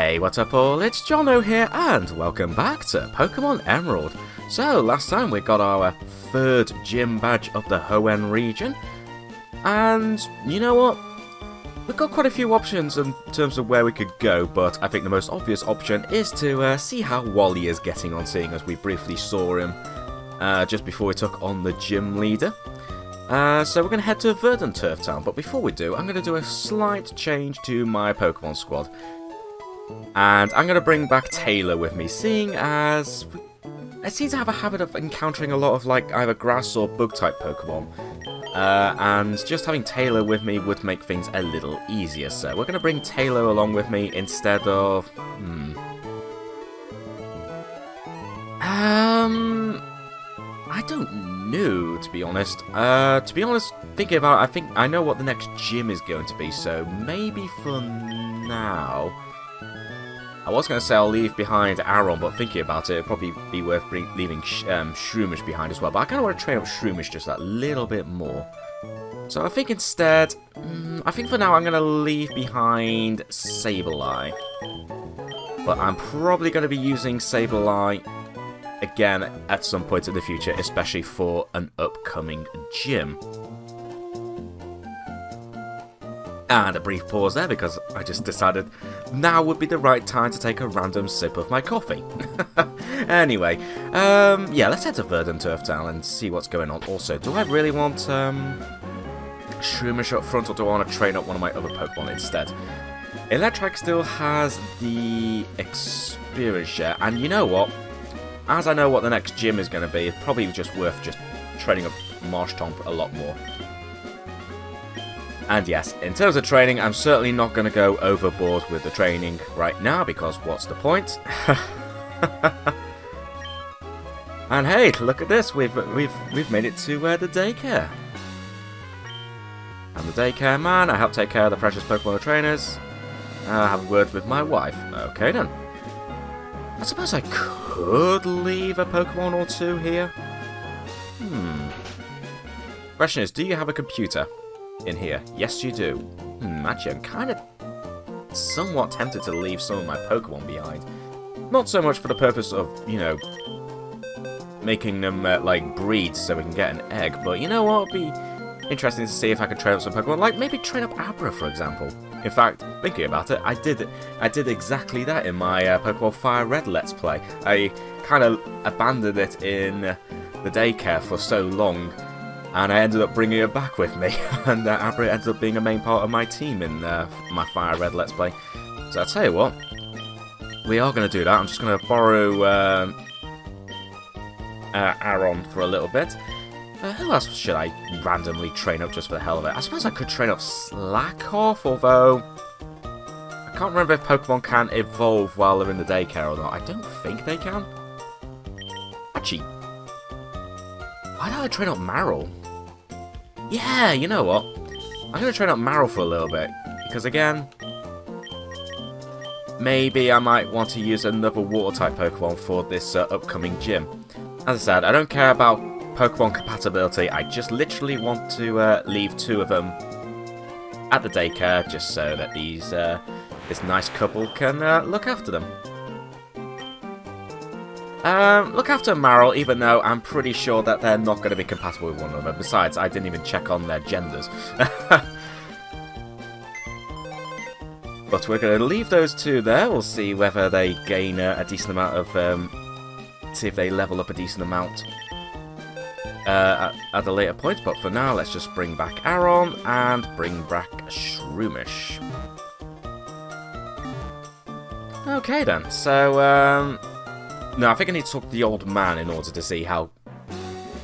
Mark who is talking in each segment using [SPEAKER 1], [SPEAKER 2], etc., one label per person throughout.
[SPEAKER 1] Hey, what's up all, it's Jono here, and welcome back to Pokémon Emerald. So, last time we got our third gym badge of the Hoenn region, and you know what? We've got quite a few options in terms of where we could go, but I think the most obvious option is to see how Wally is getting on, seeing as we briefly saw him just before we took on the gym leader. So we're going to head to Verdanturf Town, but before we do, I'm going to do a slight change to my Pokemon squad. And I'm going to bring back Taylor with me, seeing as I seem to have a habit of encountering a lot of like either grass or bug type Pokemon. And just having Taylor with me would make things a little easier. So we're going to bring Taylor along with me instead of... I don't know, to be honest. Thinking about it, I think I know what the next gym is going to be, so maybe for now... I was going to say I'll leave behind Aaron, but thinking about it, it'd probably be worth leaving Shroomish behind as well. But I kind of want to train up Shroomish just that little bit more. So I think instead, I think for now I'm going to leave behind Sableye. But I'm probably going to be using Sableye again at some point in the future, especially for an upcoming gym. And a brief pause there because I just decided now would be the right time to take a random sip of my coffee. Anyway, yeah, let's head to Verdanturf Town and see what's going on. Also, do I really want Shroomish up front, or do I want to train up one of my other Pokemon instead? Electrike still has the experience share, and you know what? As I know what the next gym is going to be, it's probably just worth just training up Marshtomp a lot more. And yes, in terms of training, I'm certainly not going to go overboard with the training right now, because what's the point? And hey, look at this, we've made it to the daycare. I'm the daycare man, I help take care of the precious Pokemon trainers. I have a word with my wife. Okay then. I suppose I could leave a Pokemon or two here. Question is, do you have a computer in here? Yes, you do. Actually, I'm kind of somewhat tempted to leave some of my Pokemon behind. Not so much for the purpose of, you know, making them, like, breed so we can get an egg, but you know what? It'd be interesting to see if I could train up some Pokemon, like maybe train up Abra, for example. In fact, thinking about it, I did exactly that in my Pokemon Fire Red Let's Play. I kind of abandoned it in the daycare for so long, and I ended up bringing it back with me, and Abra ended up being a main part of my team in my Fire Red Let's Play. So I'll tell you what, we are going to do that. I'm just going to borrow Aaron for a little bit. Who else should I randomly train up just for the hell of it? I suppose I could train up Slackoff, although I can't remember if Pokemon can evolve while they're in the daycare or not. I don't think they can. Actually, why don't I train up Marill? Yeah, you know what? I'm going to train up Marill for a little bit, because again, maybe I might want to use another Water-type Pokemon for this upcoming gym. As I said, I don't care about Pokemon compatibility, I just literally want to leave two of them at the daycare, just so that this nice couple can look after them. Look after Marill, even though I'm pretty sure that they're not going to be compatible with one another. Besides, I didn't even check on their genders. But we're going to leave those two there. We'll see whether they gain a decent amount of... see if they level up a decent amount at a later point. But for now, let's just bring back Aaron and bring back Shroomish. Okay then, so... no, I think I need to talk to the old man in order to see how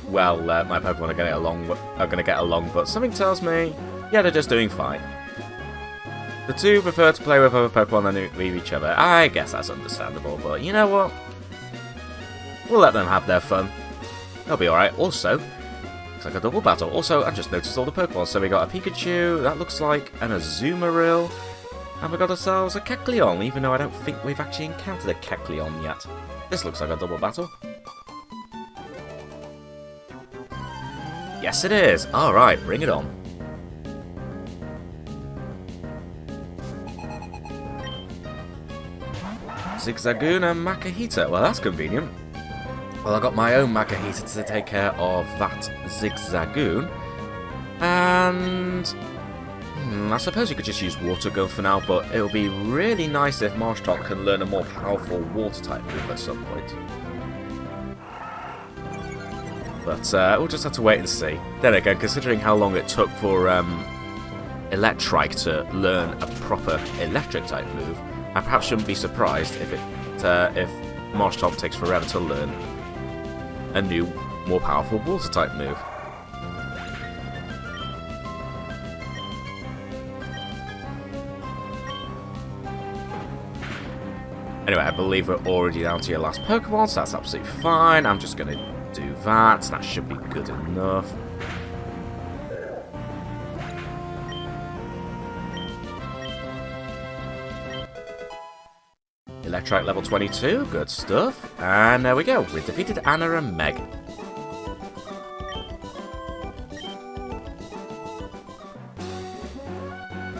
[SPEAKER 1] well my Pokemon are going to get along. But something tells me, yeah, they're just doing fine. The two prefer to play with other Pokemon than with each other. I guess that's understandable, but you know what? We'll let them have their fun. They'll be alright. Also, looks like a double battle. Also, I just noticed all the Pokemon. So we got a Pikachu, that looks like an Azumarill, and we got ourselves a Kecleon, even though I don't think we've actually encountered a Kecleon yet. This looks like a double battle. Yes, it is. Alright, bring it on. Zigzagoon and Makahita. Well, that's convenient. Well, I got my own Makahita to take care of that Zigzagoon. And I suppose you could just use Water Gun for now, but it would be really nice if Marshtomp can learn a more powerful Water-type move at some point. But we'll just have to wait and see. Then again, considering how long it took for Electrike to learn a proper Electric-type move, I perhaps shouldn't be surprised if Marshtomp takes forever to learn a new, more powerful Water-type move. Anyway, I believe we're already down to your last Pokemon, so that's absolutely fine. I'm just going to do that. That should be good enough. Electrike level 22, good stuff. And there we go, we defeated Anna and Meg.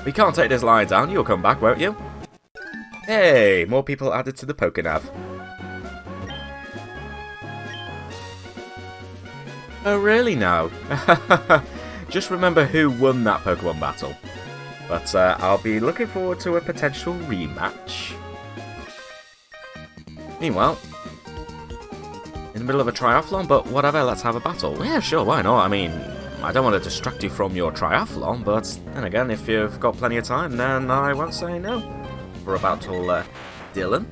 [SPEAKER 1] We can't take this line down, you'll come back, won't you? Hey, more people added to the Pokénav. Oh really now? Just remember who won that Pokemon battle. But I'll be looking forward to a potential rematch. Meanwhile, in the middle of a triathlon, but whatever, let's have a battle. Yeah, sure, why not? I mean, I don't want to distract you from your triathlon, but then again, if you've got plenty of time, then I won't say no. For a battle, Dylan.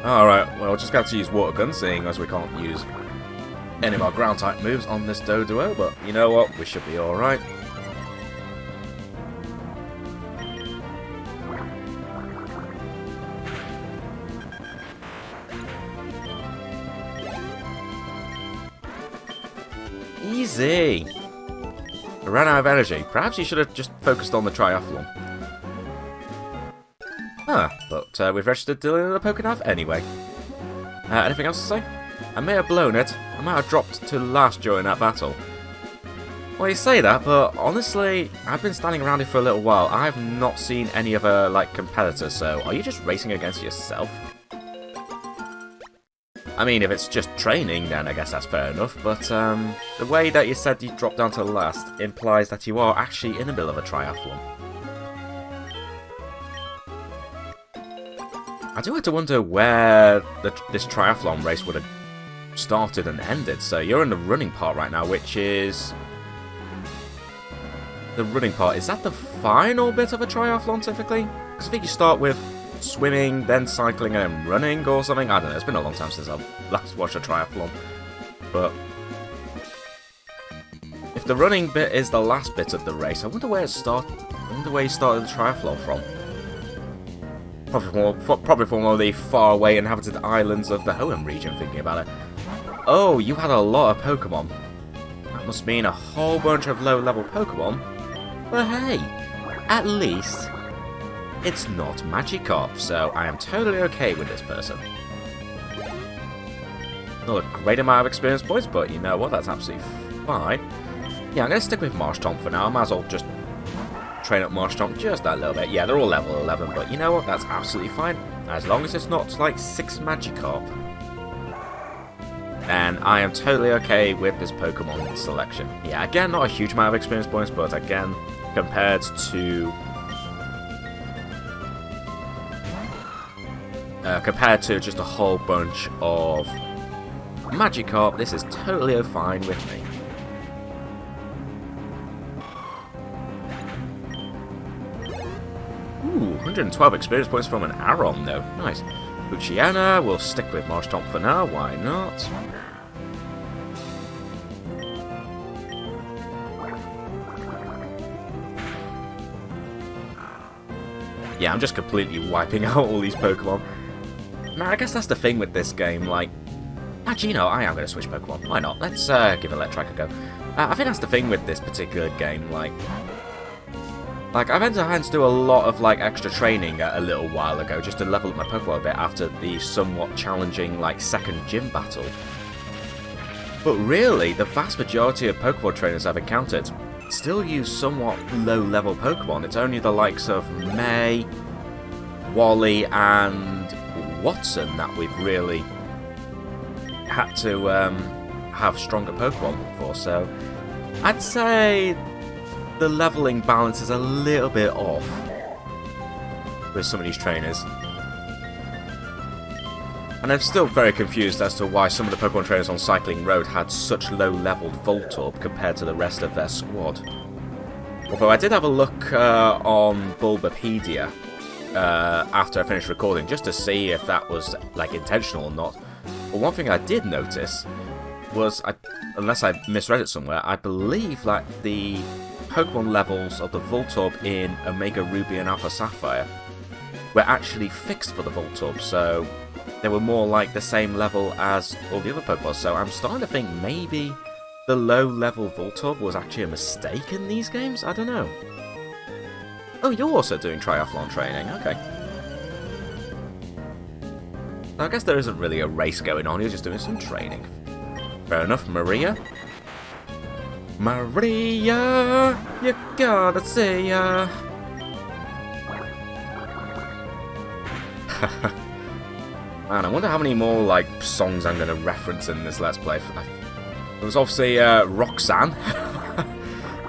[SPEAKER 1] Alright, well, we're just going to use Water Gun, seeing as we can't use any of our ground-type moves on this Doduo, but you know what, we should be alright. Easy! I ran out of energy. Perhaps you should have just focused on the triathlon. But we've registered Dylan in the Pokénav anyway. Anything else to say? I may have blown it. I might have dropped to last during that battle. Well, you say that, but honestly, I've been standing around here for a little while. I've not seen any other, competitors, so are you just racing against yourself? I mean, if it's just training, then I guess that's fair enough, but the way that you said you dropped down to last implies that you are actually in the middle of a triathlon. I do have to wonder where this triathlon race would have started and ended. So you're in the running part right now, which is... The running part, is that the final bit of a triathlon typically? Because I think you start with swimming, then cycling, and then running or something. I don't know, it's been a long time since I've last watched a triathlon. But if the running bit is the last bit of the race, I wonder where it started. I wonder where you started the triathlon from. Probably from one of the faraway inhabited islands of the Hoenn region, thinking about it. Oh, you had a lot of Pokemon. That must mean a whole bunch of low-level Pokemon. But hey, at least it's not Magikarp, so I am totally okay with this person. Not a great amount of experience points, but you know what, that's absolutely fine. Yeah, I'm going to stick with Marshtomp for now. I might as well just train up Marshtomp just a little bit. Yeah, they're all level 11, but you know what, that's absolutely fine. As long as it's not like 6 Magikarp. And I am totally okay with this Pokemon selection. Yeah, again, not a huge amount of experience points, but again, compared to just a whole bunch of Magikarp, this is totally fine with me. Ooh, 112 experience points from an Aron, though. Nice. Luciana, we'll stick with Marshtomp for now, why not? Yeah, I'm just completely wiping out all these Pokemon. Now, I guess that's the thing with this game, actually, you know, I am going to switch Pokemon. Why not? Let's give Electrike a go. I think that's the thing with this particular game, I've had to do a lot of, extra training a little while ago, just to level up my Pokemon a bit after the somewhat challenging, second gym battle. But really, the vast majority of Pokemon trainers I've encountered still use somewhat low-level Pokemon. It's only the likes of May, Wally, and Watson that we've really had to have stronger Pokemon for. So I'd say the leveling balance is a little bit off with some of these trainers. And I'm still very confused as to why some of the Pokemon trainers on Cycling Road had such low-leveled Voltorb compared to the rest of their squad. Although I did have a look on Bulbapedia after I finished recording, just to see if that was like intentional or not. But one thing I did notice was, unless I misread it somewhere, I believe that the Pokemon levels of the Voltorb in Omega Ruby and Alpha Sapphire were actually fixed for the Voltorb, so they were more like the same level as all the other Pokemon. So I'm starting to think maybe the low-level Voltorb was actually a mistake in these games? I don't know. Oh, you're also doing triathlon training, okay. I guess there isn't really a race going on, you're just doing some training. Fair enough, Maria. Maria, you gotta see ya. Man, I wonder how many more like songs I'm going to reference in this Let's Play. There was obviously Roxanne.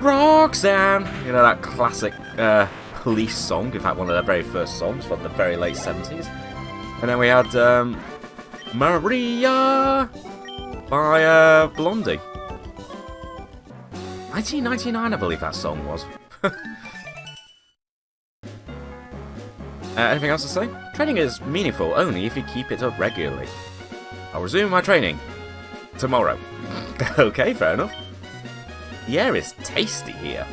[SPEAKER 1] Roxanne! You know, that classic Police song. In fact, one of their very first songs from the very late 70s. And then we had Maria by Blondie. 1999, I believe that song was. Anything else to say? Training is meaningful only if you keep it up regularly. I'll resume my training tomorrow. Okay, fair enough. The air is tasty here.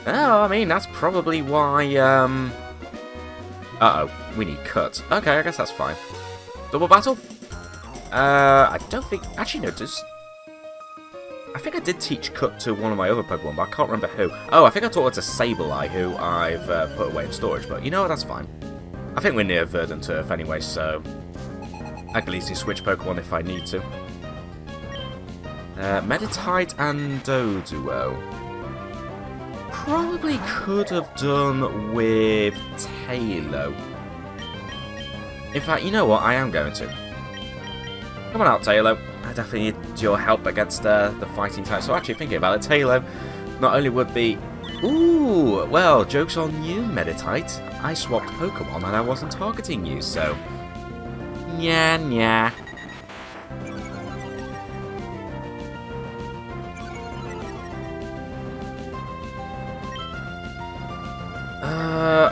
[SPEAKER 1] Oh, I mean, that's probably why, uh-oh, we need cut. Okay, I guess that's fine. Double battle? I don't think... Actually, no, I think I did teach cut to one of my other Pokemon, but I can't remember who. Oh, I think I taught it to Sableye, who I've put away in storage, but you know what, that's fine. I think we're near Verdanturf anyway, so I can easily switch Pokemon if I need to. Meditite and Doduo. Probably could have done with Tailo. In fact, you know what, I am going to. Come on out, Tailo. I definitely need your help against the fighting type. So actually thinking about it, Tailo not only would be... Ooh, well, joke's on you, Meditite. I swapped Pokemon and I wasn't targeting you, so... Nya, nya.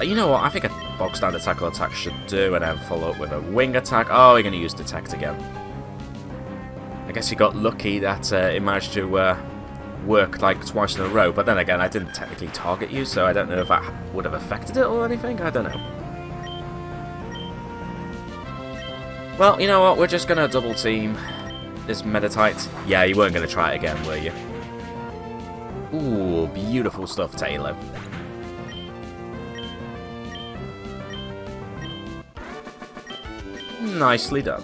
[SPEAKER 1] You know what, I think a bog standard tackle attack should do, and then follow up with a wing attack. Oh, you're going to use Detect again. I guess you got lucky that it managed to work like twice in a row, but then again, I didn't technically target you, so I don't know if that would have affected it or anything. I don't know. Well, you know what? We're just going to double team this Meditite. Yeah, you weren't going to try it again, were you? Ooh, beautiful stuff, Tailo. Nicely done.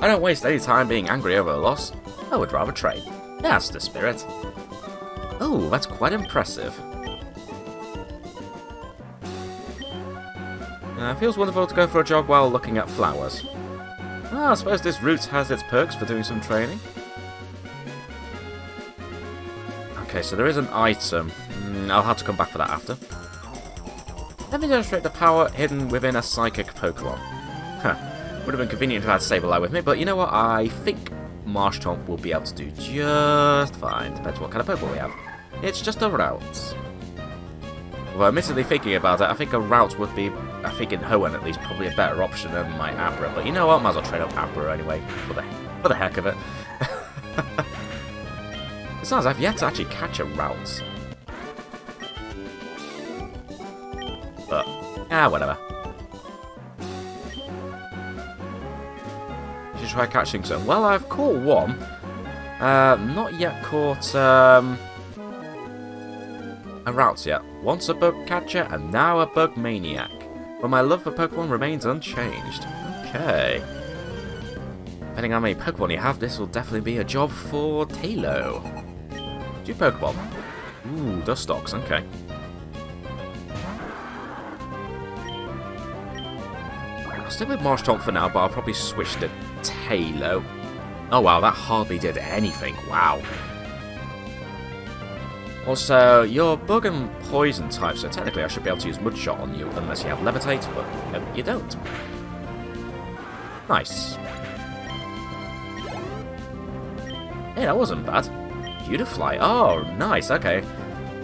[SPEAKER 1] I don't waste any time being angry over a loss. I would rather train. That's the spirit. Oh, that's quite impressive. Feels wonderful to go for a jog while looking at flowers. I suppose this route has its perks for doing some training. Okay, so there is an item. I'll have to come back for that after. Let me demonstrate the power hidden within a psychic Pokemon. Huh. Would have been convenient to have Sableye with me, but you know what? I think Marshtomp will be able to do just fine. Depends what kind of Pokemon we have. It's just a route. Well, admittedly, thinking about it, I think a route would be, I think in Hoenn at least, probably a better option than my Abra. But you know what? Might as well trade up Abra anyway, for the heck of it. Besides, I've yet to actually catch a route. But, whatever. Should try catching some. Well, I've caught one. Not yet caught a route yet. Once a bug catcher and now a bug maniac. But my love for Pokemon remains unchanged. Okay. Depending on how many Pokemon you have, this will definitely be a job for Tailo. 2 Pokemon. Ooh, Dustox, okay. I'll stick with Marshtomp for now, but I'll probably switch to Tailo. Oh wow, that hardly did anything. Wow. Also, you're bug and poison type, so technically I should be able to use Mud Shot on you, unless you have Levitate, but you don't. Nice. Hey, that wasn't bad. Beautifly. Oh, nice, okay.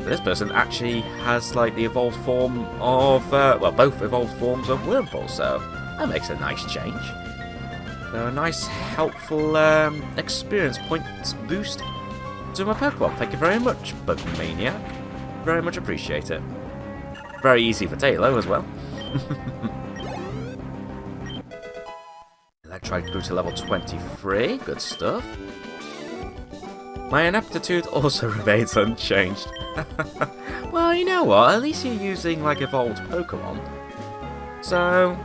[SPEAKER 1] This person actually has, like, the evolved form of, well, both evolved forms of Wurmple, so that makes a nice change. So a nice, helpful, experience points boost to my Pokemon. Thank you very much, Bugmaniac. Very much appreciate it. Very easy for Tailo as well. Electrike grew to level 23. Good stuff. My ineptitude also remains unchanged. Well, you know what? At least you're using, like, evolved Pokemon. So,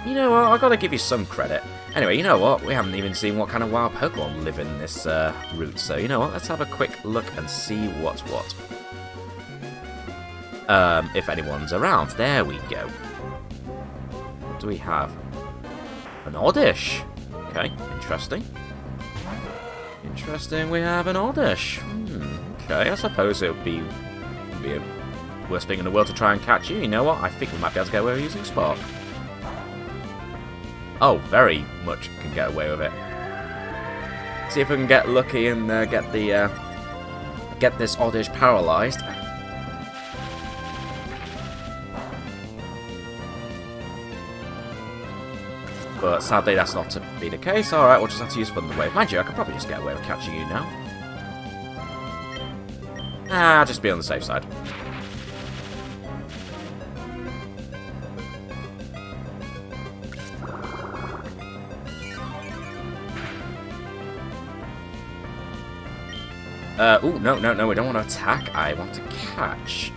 [SPEAKER 1] you know what? I've got to give you some credit. Anyway, you know what? We haven't even seen what kind of wild Pokemon live in this route. So, you know what? Let's have a quick look and see what's what. If anyone's around. There we go. What do we have? An Oddish. Okay, interesting. Interesting, we have an Oddish. Okay, I suppose it would be a worst thing in the world to try and catch you. You know what? I think we might be able to get away with using Spark. Oh, very much can get away with it. See if we can get lucky and get this Oddish paralyzed. But sadly, that's not to be the case. Alright, we'll just have to use Thunder Wave. Mind you, I could probably just get away with catching you now. Just be on the safe side. Ooh, no, we don't want to attack. I want to catch.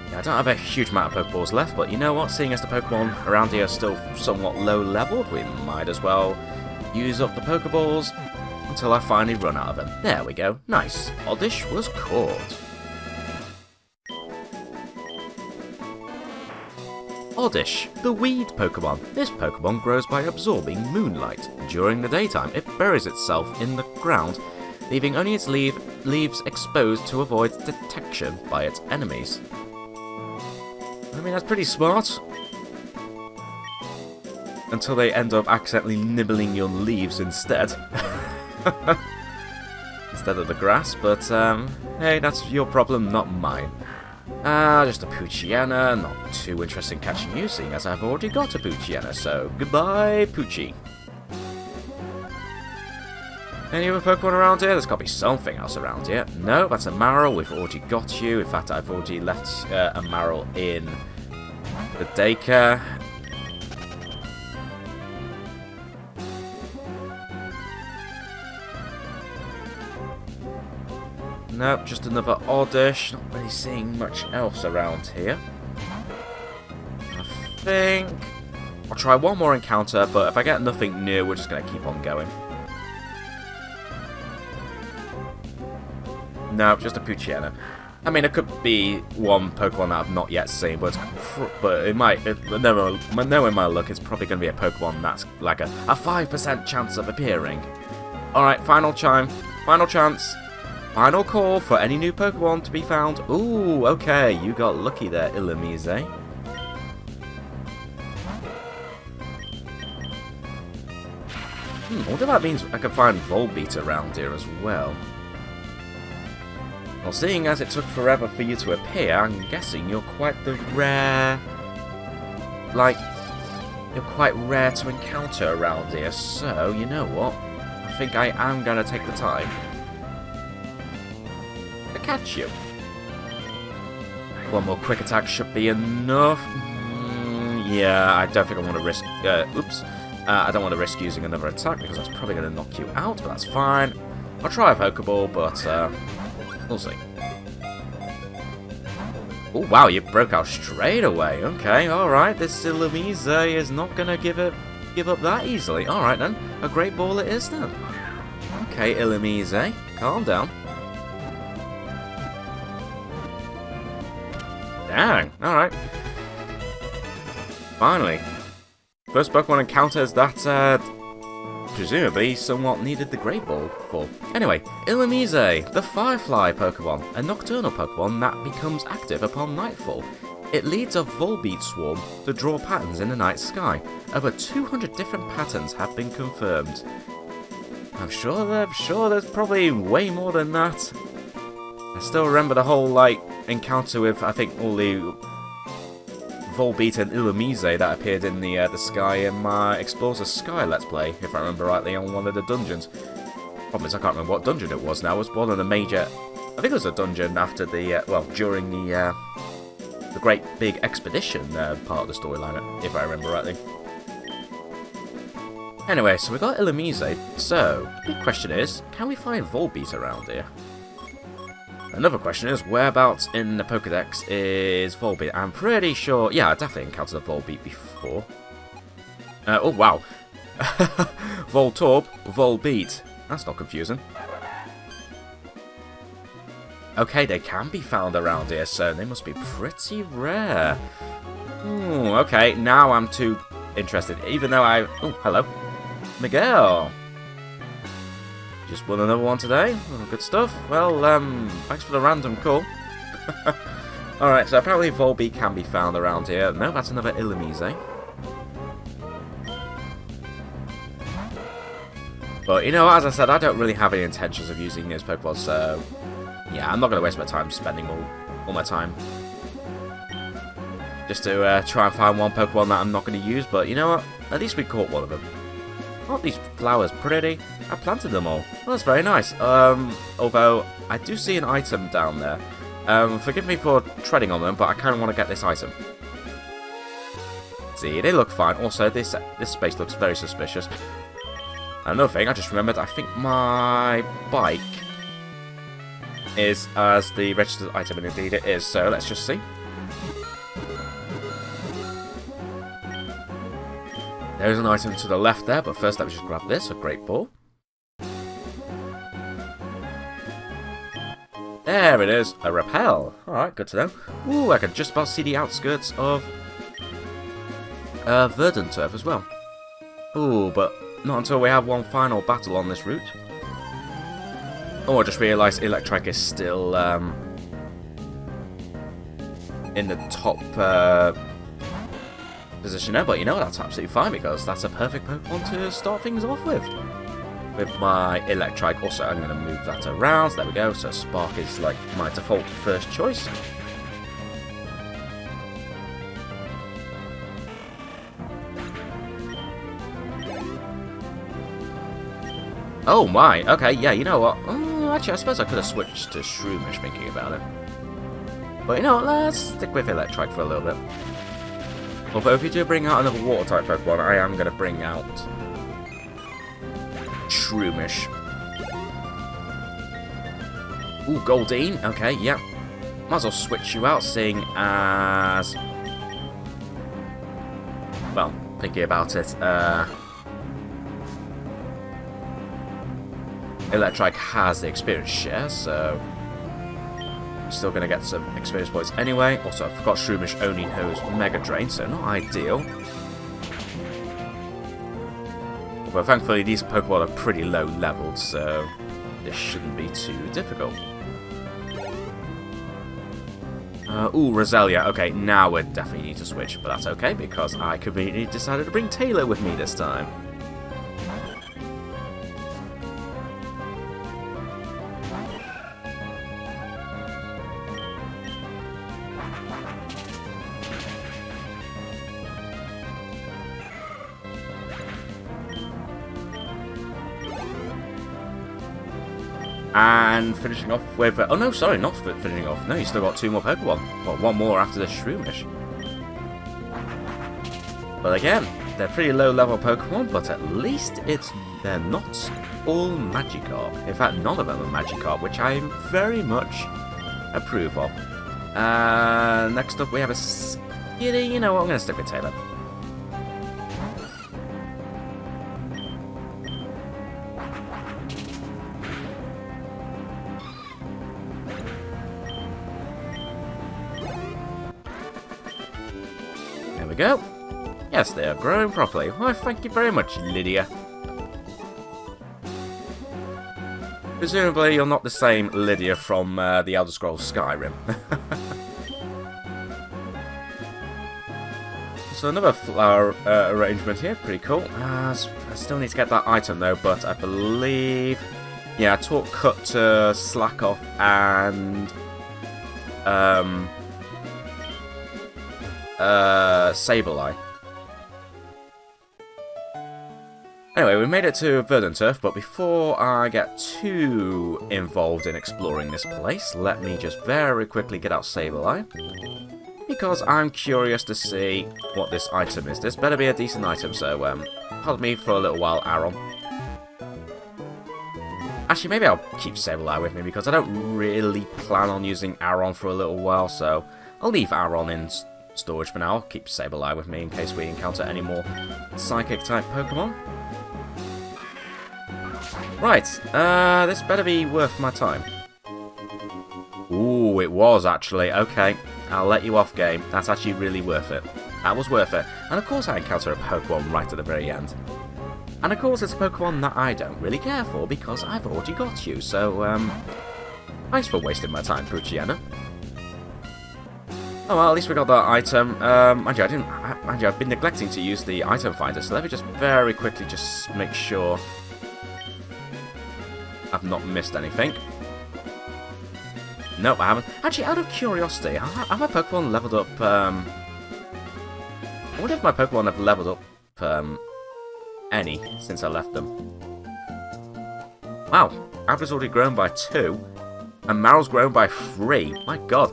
[SPEAKER 1] I don't have a huge amount of Pokeballs left, but you know what? Seeing as the Pokemon around here are still somewhat low-leveled, we might as well use up the Pokeballs until I finally run out of them. There we go. Nice. Oddish was caught. Oddish, the weed Pokemon. This Pokemon grows by absorbing moonlight. During the daytime, it buries itself in the ground, leaving only its leaves exposed to avoid detection by its enemies. I mean, that's pretty smart. Until they end up accidentally nibbling your leaves instead. Instead of the grass, but hey, that's your problem, not mine. Just a Poochyena, not too interesting catching you, seeing as I've already got a Poochyena, so goodbye, Poochie. Any other Pokemon around here? There's got to be something else around here. No, that's a Marill. We've already got you. In fact, I've already left a Marill in the daycare. Nope, just another Oddish. Not really seeing much else around here. I think I'll try one more encounter, but if I get nothing new, we're just going to keep on going. No, just a Poochyena. I mean, it could be one Pokemon that I've not yet seen, but it might. Knowing my luck, it's probably going to be a Pokemon that's like a 5% chance of appearing. Alright, final chime. Final chance. Final call for any new Pokemon to be found. Ooh, okay, you got lucky there, Illumise. I wonder if that means I can find Volbeat around here as well. Well, seeing as it took forever for you to appear, I'm guessing you're quite the rare... Like, you're quite rare to encounter around here, so, you know what? I think I am going to take the time to catch you. One more quick attack should be enough. Yeah, I don't think I want to risk... oops. I don't want to risk using another attack, because that's probably going to knock you out, but that's fine. I'll try a Pokeball, but... we'll see. Oh wow, you broke out straight away. Okay, alright, this Illumise is not gonna give up that easily. Alright then, a great ball it is then. Okay, Illumise, Calm down. Dang, alright. Finally. First Pokemon encounters that, presumably somewhat needed the Great Ball for. Anyway, Illumise, the Firefly Pokemon, a nocturnal Pokemon that becomes active upon nightfall. It leads a Volbeat swarm to draw patterns in the night sky. Over 200 different patterns have been confirmed. I'm sure there's probably way more than that. I still remember the whole, like, encounter with, I think, all the Volbeat and Illumise that appeared in the sky in my Explores the Sky Let's Play, if I remember rightly, on one of the dungeons. Problem is, I can't remember what dungeon it was now. It was one of the major... I think it was a dungeon after the... during the Great Big Expedition part of the storyline, if I remember rightly. Anyway, so we got Illumise. So, the big question is, can we find Volbeat around here? Another question is, whereabouts in the Pokédex is Volbeat? I'm pretty sure... Yeah, I definitely encountered a Volbeat before. Oh, wow. Voltorb, Volbeat. That's not confusing. Okay, they can be found around here, so they must be pretty rare. Okay, now I'm too interested. Even though I... Oh, hello. Miguel. Just won another one today. Oh, good stuff. Well, thanks for the random call. Alright, so apparently Volbeat can be found around here. No, that's another Illumise. But, you know, as I said, I don't really have any intentions of using these Pokémon, so... Yeah, I'm not going to waste my time spending all my time just to try and find one Pokemon that I'm not going to use. But, you know what? At least we caught one of them. Aren't these flowers pretty? I planted them all. Well, that's very nice. Although, I do see an item down there. Forgive me for treading on them, but I kind of want to get this item. See, they look fine. Also, this space looks very suspicious. Another thing, I just remembered, I think my bike is as the registered item, and indeed it is. So, let's just see. There's an item to the left there, but first let me just grab this, a Great Ball. There it is, a Repel. Alright, good to know. Ooh, I can just about see the outskirts of Verdanturf as well. Ooh, but not until we have one final battle on this route. Oh, I just realised Electrike is still in the top position there, but you know, that's absolutely fine because that's a perfect Pokemon to start things off with. With my Electrike. Also, I'm going to move that around. So there we go. So Spark is like my default first choice. Oh my, okay, yeah, you know what? Actually, I suppose I could have switched to Shroomish thinking about it. But you know what, let's stick with Electrike for a little bit. Although if you do bring out another Water-type Pokemon, I am going to bring out Shroomish. Ooh, Goldeen, okay, yeah. Might as well switch you out, seeing as... Well, thinking about it, Electrike has the experience share, so I'm still going to get some experience points anyway. Also, I forgot Shroomish only knows Mega Drain, so not ideal. Although thankfully these Pokemon are pretty low leveled, so this shouldn't be too difficult. Ooh, Roselia. Okay, now we definitely need to switch, but that's okay because I conveniently decided to bring Taylor with me this time. And finishing off with... oh no, sorry, not finishing off. No, you still got two more Pokemon. Well, one more after the Shroomish. But again, they're pretty low level Pokemon, but at least they're not all Magikarp. In fact, none of them are Magikarp, which I very much approve of. Next up we have a Skitty. You know what, I'm going to stick with Taylor. we go. Yes, they are growing properly. Why, thank you very much, Lydia. Presumably, you're not the same Lydia from the Elder Scrolls Skyrim. So another flower arrangement here, pretty cool. I still need to get that item though, but I believe... Yeah, talk cut to slack off and... Sableye. Anyway, we made it to Verdanturf, but before I get too involved in exploring this place, let me just very quickly get out Sableye. Because I'm curious to see what this item is. This better be a decent item, so hold me for a little while, Aaron. Actually, maybe I'll keep Sableye with me, because I don't really plan on using Aaron for a little while, so I'll leave Aaron in storage for now. I'll keep Sableye with me in case we encounter any more Psychic-type Pokemon. Right, this better be worth my time. Ooh, it was actually. Okay, I'll let you off, game. That's actually really worth it. That was worth it. And of course I encounter a Pokemon right at the very end. And of course it's a Pokemon that I don't really care for because I've already got you, so, thanks for wasting my time, Pruchiana. Oh well, at least we got that item. Mind you, I've been neglecting to use the item finder, so let me just very quickly just make sure I've not missed anything. Nope, I haven't. Actually, out of curiosity, have my Pokemon leveled up, I wonder if my Pokemon have leveled up, any since I left them. Wow, Abra's already grown by 2, and Maryl's grown by 3. My god.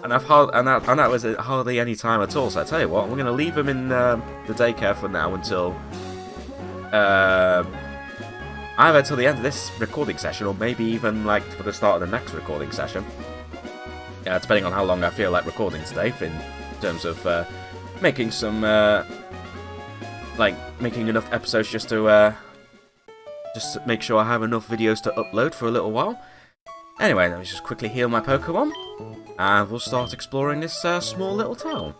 [SPEAKER 1] And that was hardly any time at all, so I tell you what, we're going to leave them in the daycare for now until, either till the end of this recording session, or maybe even like for the start of the next recording session. Depending on how long I feel like recording today, in terms of making some, making enough episodes just to make sure I have enough videos to upload for a little while. Anyway, let me just quickly heal my Pokemon, and we'll start exploring this small little town.